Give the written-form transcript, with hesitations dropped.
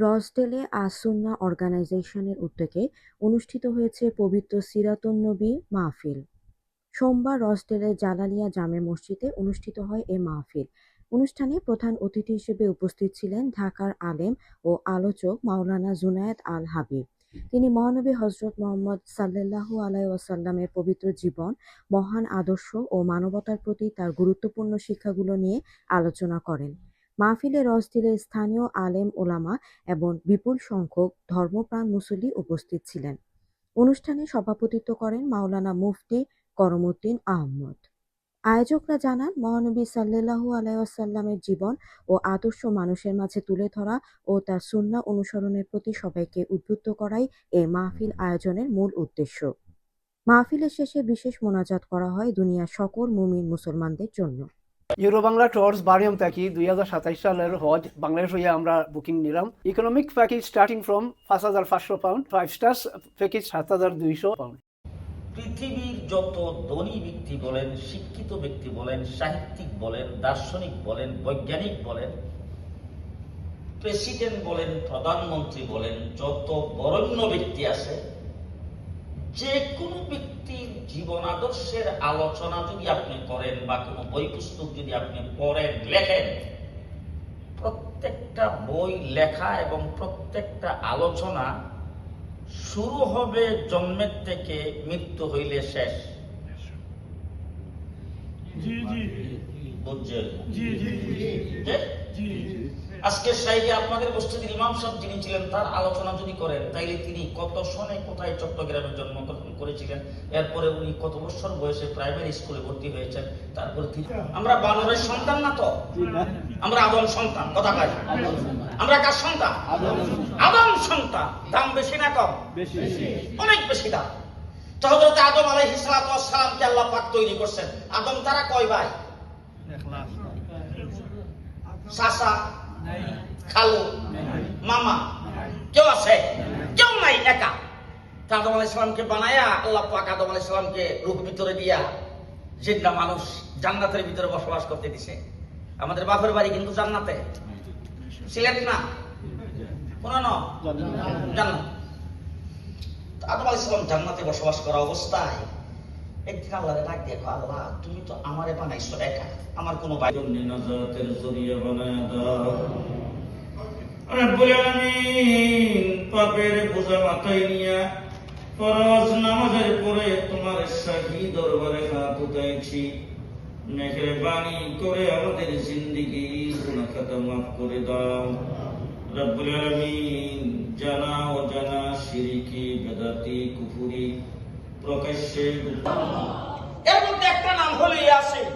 রসডেলে আস-সুন্নাহ অর্গানাইজেশনের উদ্যোগে অনুষ্ঠিত হয়েছে পবিত্র সিরাতুন নবী মাহফিল। সোমবার রসডেলের জালালিয়া জামে মসজিদে অনুষ্ঠিত হয় এ মাহফিল। অনুষ্ঠানে প্রধান অতিথি হিসেবে উপস্থিত ছিলেন ঢাকার আলেম ও আলোচক মাওলানা জুনায়েদ আল হাবিব। তিনি মহানবী হযরত মুহাম্মদ সাল্লাল্লাহু আলাইহি ওয়াসাল্লামের পবিত্র জীবন, মহান আদর্শ ও মানবতার প্রতি তার গুরুত্বপূর্ণ শিক্ষাগুলো নিয়ে আলোচনা করেন। মাহফিলে রসডেলের স্থানীয় আলেম ওলামা এবং বিপুল সংখ্যক ধর্মপ্রাণ মুসল্লি উপস্থিত ছিলেন। অনুষ্ঠানে সভাপতিত্ব করেন মাওলানা মুফতি করমউদ্দিন আহমদ। আয়োজকরা জানান, মহানবী সাল্লাল্লাহু আলাইহি ওয়াসাল্লামের জীবন ও আদর্শ মানুষের মাঝে তুলে ধরা ও তার সুন্নাহ অনুসরণের প্রতি সবাইকে উদ্বুদ্ধ করাই এ মাহফিল আয়োজনের মূল উদ্দেশ্য। মাহফিলের শেষে বিশেষ মোনাজাত করা হয় দুনিয়ার সকল মুমিন মুসলমানদের জন্য। ইউরোবাংলা ট্যুরস বারিয়াম প্যাকেজ 2027 সালের হজ বাংলাদেশ হইয়া আমরা বুকিং নিলাম। Economic package starting from 5,500 pound, 5 stars package 7,200 pound. পৃথিবীর যত ধনী ব্যক্তি বলেন, শিক্ষিত ব্যক্তি বলেন, সাহিত্যিক বলেন, দার্শনিক বলেন, বৈজ্ঞানিক বলেন, প্রেসিডেন্ট বলেন, প্রধানমন্ত্রী বলেন, যত বরেণ্য ব্যক্তি আছে, যে কোনো ব্যক্তির জীবন আদর্শের আলোচনা যদি আপনি করেন বা কোনো বই পুস্তক যদি আপনি পড়েন, লেখেন, প্রত্যেকটা বই লেখা এবং প্রত্যেকটা আলোচনা শুরু হবে জন্মের থেকে মৃত্যু হইলে শেষ। বুঝছেন? আজকে সাইডে আপনাদের মসজিদের ইমাম সাহেব যিনি ছিলেন, তার আলোচনা যদি করেন, তাইলে তিনি কত সনে কোথায় চট্টগ্রামে জন্মগ্রহণ করেছিলেন, এরপরে উনি কত বছর বয়সে প্রাইমারি স্কুলে ভর্তি হয়েছেন, তারপরে আমরা বানরের সন্তান না তো, আমরা আদম সন্তান। কথা কয়, আমরা কার সন্তান? আদম সন্তান। দাম বেশি না কম? অনেক বেশি দাম। তো হযরত আদম আলাইহিস সালাতু ওয়াস সালামকে আল্লাহ পাক তৈরি করছেন। আদম তারা কয় ভাই? চাচা, খালু, মামা কেউ আছে? কেউ নাই, একা। আদম আলাইহিস সালামকে বানায়া আল্লাহ পাক আদম আলাইহিস সালামকে রূহ ভিতরে দিয়া জিন্দা মানুষ জান্নাতের ভিতরে বসবাস করতে দিছে। আমাদের বাপের বাড়ি কিন্তু জান্নাতে, সিলেট না, কোন জান্নাত। আদম আলাইহিস সালাম জান্নাতে বসবাস করা অবস্থায় একদিন আল্লাহরে ডাক দিয়ে, আল্লাহ তুমি তো আমারে বানাইছো একা, আমার কোনো ভাই নাজাতের জরিয়া বানায়া দাও। রব্বুল আলামিন পাপের বোঝা মাথায় নিয়া ফরজ নামাজের পরে তোমার শাহী দরবারে হাত উঠাইছি। মেহেরবানি করে আমাদের জিন্দেগি গুনাহ খাতা মাফ করে দাও। রব্বুল আলামিন জানা ও জানা শিরকি, বেদাতি, কুফরি প্রকাশ্যে, এর মধ্যে একটা নাম হলো ইয়াসিন।